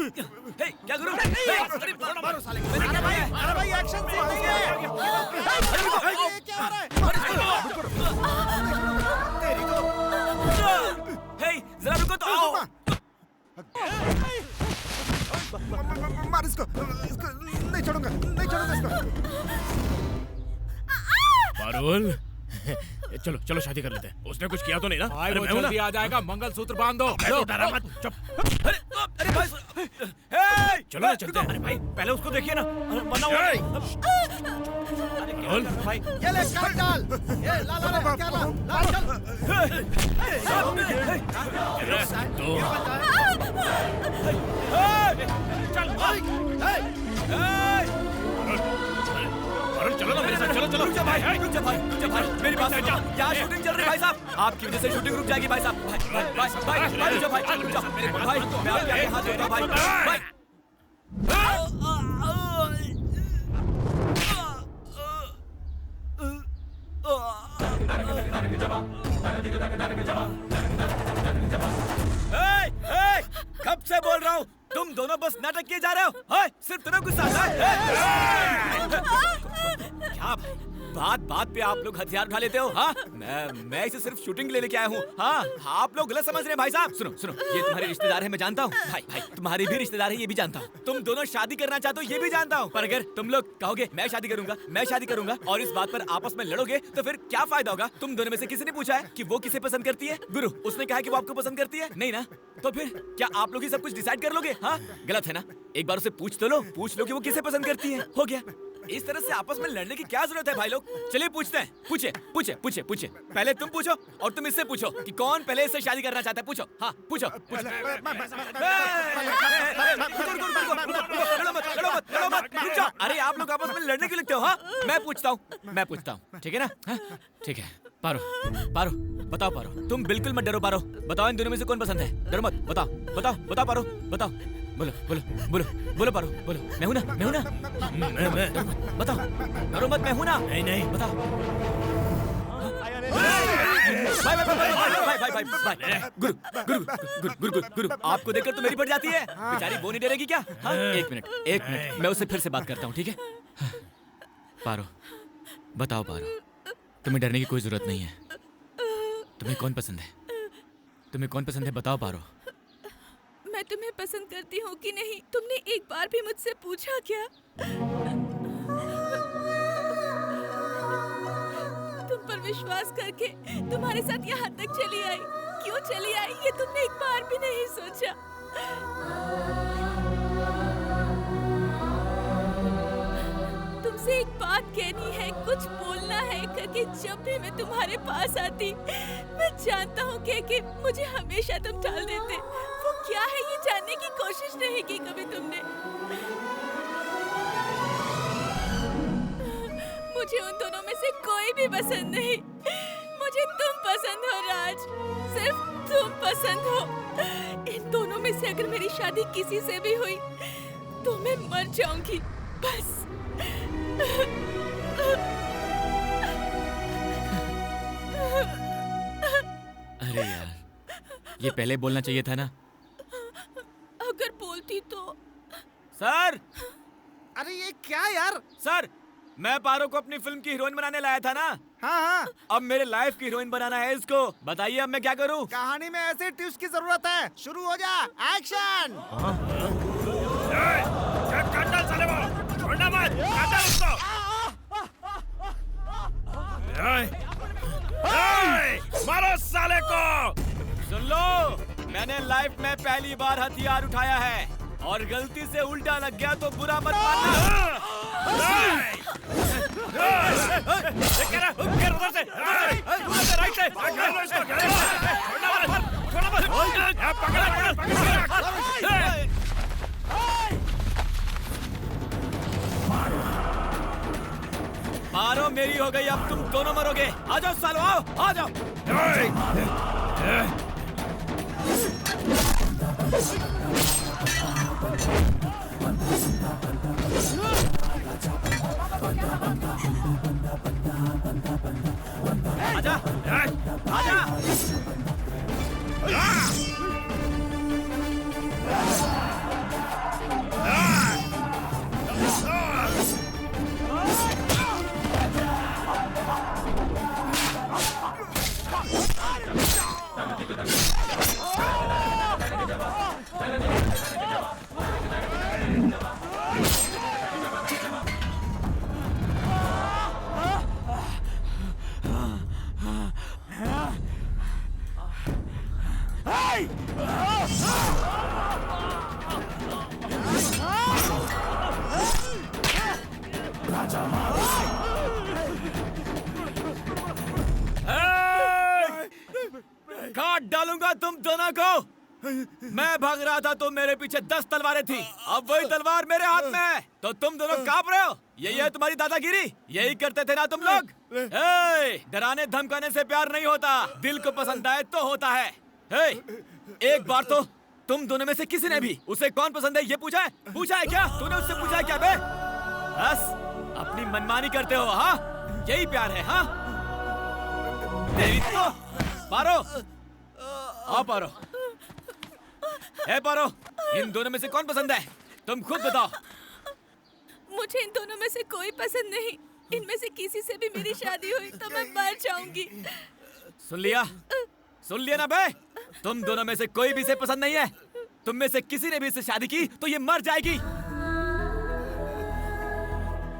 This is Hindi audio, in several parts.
हे क्या करूं? अरे मारो साले को। अरे भाई एक्शन सीन नहीं है। ये क्या हो रहा है? तेरी को। हे जरा रुको तो आओ। मार इसको नहीं छोड़ूंगा इसको। पारुल चलो चलो शादी कर लेते हैं। उसने कुछ किया तो नहीं ना? भाई अरे वो मैं हूं ना? जल्दी आ जाएगा, मंगलसूत्र बांध दो। मैं तो डरा मत, चुप। अरे भाई हे चलो ना चलते हैं। अरे भाई पहले उसको देखिए ना वरना वो अरे क्या कर रहा है भाई? ये ले काट डाल। ये ला क्या ला चल। तो पारुल चलो ना मेरे साथ, चलो रुक जा भाई मेरी बात सुनो। यहाँ शूटिंग चल रही है भाई साहब। आपकी वजह से शूटिंग रुक जाएगी भाई साहब। भाई रुक जा भाई भाई मैं आपके आगे हाथ जोड़ता हूं भाई। कब से बोल रहा हूँ तुम दोनों बस नाटक किए जा रहे हो। सिर्फ तुम्हें गुस्सा आता है। क्या बात बात पे आप लोग हथियार उठा लेते हो? हाँ मैं इसे सिर्फ शूटिंग लेने के आया हूँ। हाँ आप लोग गलत समझ रहे हैं भाई साहब। सुनो ये तुम्हारे रिश्तेदार है मैं जानता हूँ। भाई तुम्हारे भी रिश्तेदार है ये भी जानता हूँ। तुम दोनों शादी करना चाहते हो ये भी जानता हूँ। पर अगर तुम लोग कहोगे मैं शादी करूंगा और इस बात पर आपस में लड़ोगे तो फिर क्या फायदा होगा? तुम दोनों में से किसी ने पूछा है कि वो किसे पसंद करती है? गुरु उसने कहा कि वो आपको पसंद करती है? नहीं ना? तो फिर क्या आप लोग ही सब कुछ डिसाइड कर लोगे? हाँ गलत है ना? एक बार उसे पूछ लो कि वो किसे पसंद करती है। हो गया। इस तरह से आपस में लड़ने की क्या जरूरत है भाई लोग? चलिए पूछते हैं। पूछे पहले तुम पूछो और तुम इससे पूछो कि कौन पहले इससे शादी करना चाहता है। पूछो। हाँ पूछो। लड़ो मत रुक जाओ। अरे आप लोग आपस में लड़ने के लगते हो। हाँ मैं पूछता हूँ ठीक है ना? हाँ ठीक है। पारो बताओ पारो तुम बिल्कुल मत डरो। पारो बताओ इन दोनों में से कौन पसंद है? डरो मत। बताओ पारो बताओ। बोलो पारो बोलो। मैं हूं ना? मैं बताओ। डरो मत मैं हूं ना? नहीं बताओ। भाई गुरु आपको देखकर तो मेरी बढ़ जाती है। बेचारी वो नहीं डरेगी क्या? हाँ एक मिनट मैं उससे फिर से बात करता हूँ ठीक है? पारो बताओ पारो तुम्हें डरने की कोई जरूरत नहीं है। तुम्हें कौन पसंद है बताओ पारो। मैं तुम्हें पसंद करती हूँ कि नहीं तुमने एक बार भी मुझसे पूछा क्या? तुम पर विश्वास करके तुम्हारे साथ यहाँ तक चली आई। क्यों चली आई ये तुमने एक बार भी नहीं सोचा। तुमसे एक बात कहनी है, कुछ बोलना है करके जब भी मैं तुम्हारे पास आती मैं जानता हूँ कि मुझे हमेशा तुम टाल देते। वो क्या है ये जानने की कोशिश नहीं की कभी तुमने। मुझे उन दोनों में से कोई भी पसंद नहीं। मुझे तुम पसंद हो राज, सिर्फ तुम पसंद हो। इन दोनों में से अगर मेरी शादी किसी से भी हुई तो मैं मर जाऊंगी बस। अरे यार ये पहले बोलना चाहिए था ना। अगर बोलती तो। सर अरे ये क्या यार? सर मैं पारो को अपनी फिल्म की हीरोइन बनाने लाया था ना। हाँ अब मेरे लाइफ की हीरोइन बनाना है इसको। बताइए अब मैं क्या करूं? कहानी में ऐसे ट्विस्ट की जरूरत है। शुरू हो जा। एक्शन। छोड़ना मत, काटा उसको। मारो साले को। सुन लो मैंने लाइफ में पहली बार हथियार उठाया है और गलती से उल्टा लग गया तो बुरा मत मानना। मारो मेरी हो गई, अब तुम दोनों मरोगे। आ जाओ सालो, आओ आ जाओ। आजा आजा। मैं भाग रहा था तो मेरे पीछे 10 तलवारें थी, अब वही तलवार मेरे हाथ में है, तो तुम दोनों कांप रहे हो? यही है तुम्हारी दादागिरी? यही करते थे ना तुम लोग? डराने धमकाने से प्यार नहीं होता, दिल को पसंद आए तो होता है। एक बार तो तुम दोनों में से किसी ने भी उसे कौन पसंद है ये पूछा है? पूछा है क्या? तूने उससे पूछा है क्या बे? बस अपनी मनमानी करते हो, हाँ? यही प्यार है, हाँ? तेरी तो पारो, आओ पारो। पारो, इन दोनों में से कौन पसंद है? तुम खुद बताओ। मुझे इन दोनों में से कोई पसंद नहीं। इनमें से किसी से भी मेरी शादी हुई तो मैं मर जाऊंगी। सुन लिया? सुन लिया ना बे? तुम दोनों में से कोई भी इसे पसंद नहीं है। तुम में से किसी ने भी इससे शादी की तो ये मर जाएगी।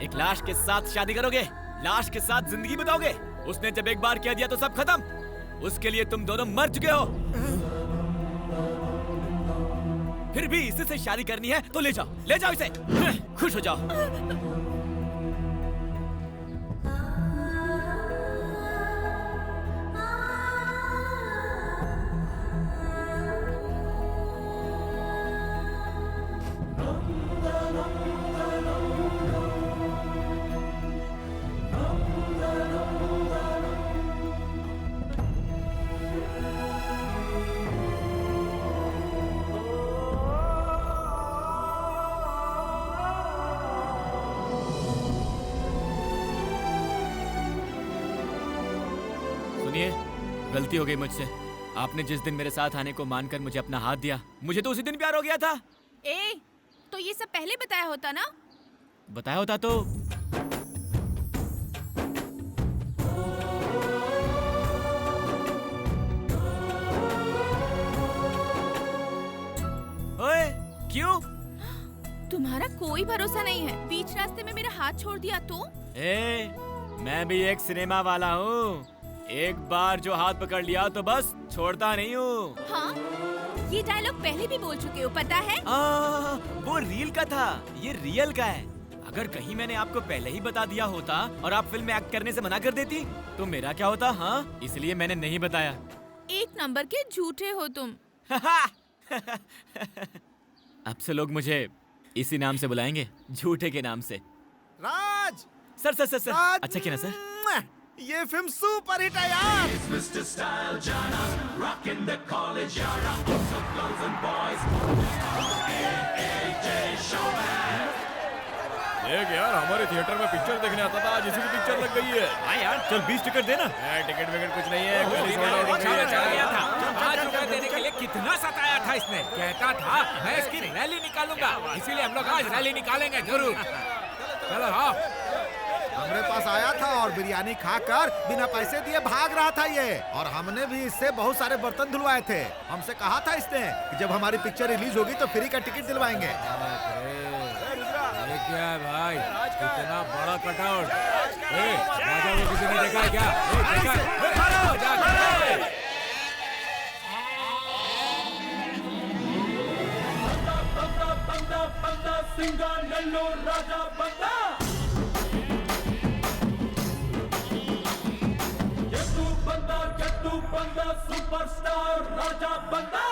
एक लाश के साथ शादी करोगे, लाश के साथ जिंदगी बिताओगे। उसने जब एक बार कह दिया तो सब खत्म। उसके लिए तुम दोनों मर चुके हो। फिर भी इसी से शादी करनी है तो ले जाओ इसे। खुश हो जाओ। गलती हो गई मुझसे। आपने जिस दिन मेरे साथ आने को मानकर मुझे अपना हाथ दिया, मुझे तो उसी दिन प्यार हो गया था। तो ये सब पहले बताया होता ना? बताया होता तो ओए, क्यों? तुम्हारा कोई भरोसा नहीं है। बीच रास्ते में मेरा हाथ छोड़ दिया तो? मैं भी एक सिनेमा वाला हूँ। एक बार जो हाथ पकड़ लिया तो बस छोड़ता नहीं हूँ। हाँ? ये डायलॉग पहले भी बोल चुके हो, पता है? वो रील का था, ये रियल का है। अगर कहीं मैंने आपको पहले ही बता दिया होता और आप फिल्म में एक्ट करने से मना कर देती तो मेरा क्या होता? हाँ, इसलिए मैंने नहीं बताया। एक नंबर के झूठे हो तुम। अब से लोग मुझे इसी नाम से बुलाएंगे, झूठे के नाम से। राज! सर। राज! अच्छा किया ना सर? ये फिल्म सुपर हिट है यार। देख यार, हमारे थिएटर में पिक्चर देखने आता था, आज इसी की पिक्चर लग गई है। हाँ यार, चल 20 टिकट देना। टिकट विकेट कुछ नहीं है। ₹5 देने के लिए कितना सताया था इसने। कहता था मैं इसकी रैली निकालूंगा, इसीलिए हम लोग आज रैली निकालेंगे जरूर। चलो हाँ। हमारे पास आया था और बिरयानी खाकर बिना पैसे दिए भाग रहा था ये। और हमने भी इससे बहुत सारे बर्तन धुलवाए थे। हमसे कहा था इसने कि जब हमारी पिक्चर रिलीज होगी तो फ्री का टिकट दिलवाएंगे। ये क्या है भाई, इतना बड़ा कटआउट? राजा को किसी ने देखा है क्या? राजा बंदा सुपरस्टार राजा बंदा।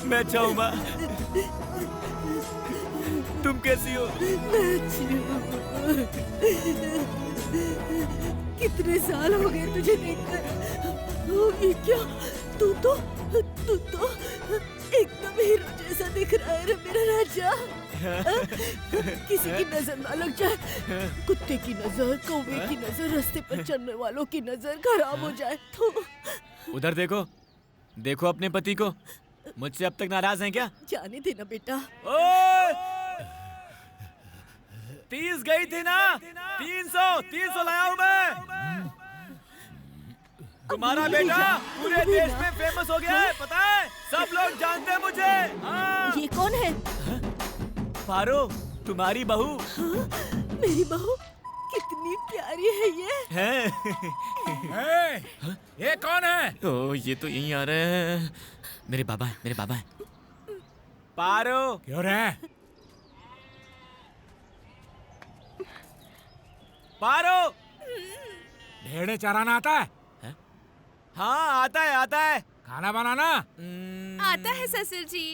मैं अच्छा हूँ माँ। तुम कैसी हो? मैं अच्छी हूँ। कितने साल हो गए तुझे देखकर। ये क्या? तू तो एकदम हीरो जैसा दिख रहा है रे मेरा राजा। किसी की नजर ना लग जाए, कुत्ते की नजर, कौवे की नजर, रास्ते पर चलने वालों की नजर खराब हो जाए तो। उधर देखो, देखो अपने पति को। मुझसे अब तक नाराज हैं क्या? जाने देना बेटा। ओए! 30 गई थी ना? 300 लाया हूं मैं। तुम्हारा बेटा पूरे देश में फेमस हो गया है, पता है? सब लोग जानते हैं मुझे। हाँ। ये कौन है? पारो, तुम्हारी बहू मेरी बहू कितनी प्यारी है ये। है। ये कौन है? ओ, ये तो यहीं आ रहे हैं। मेरे बाबा है। पारो, क्यों रे? पारो। भेड़े चराना आता है? हाँ आता है। खाना बनाना? आता है ससुर जी।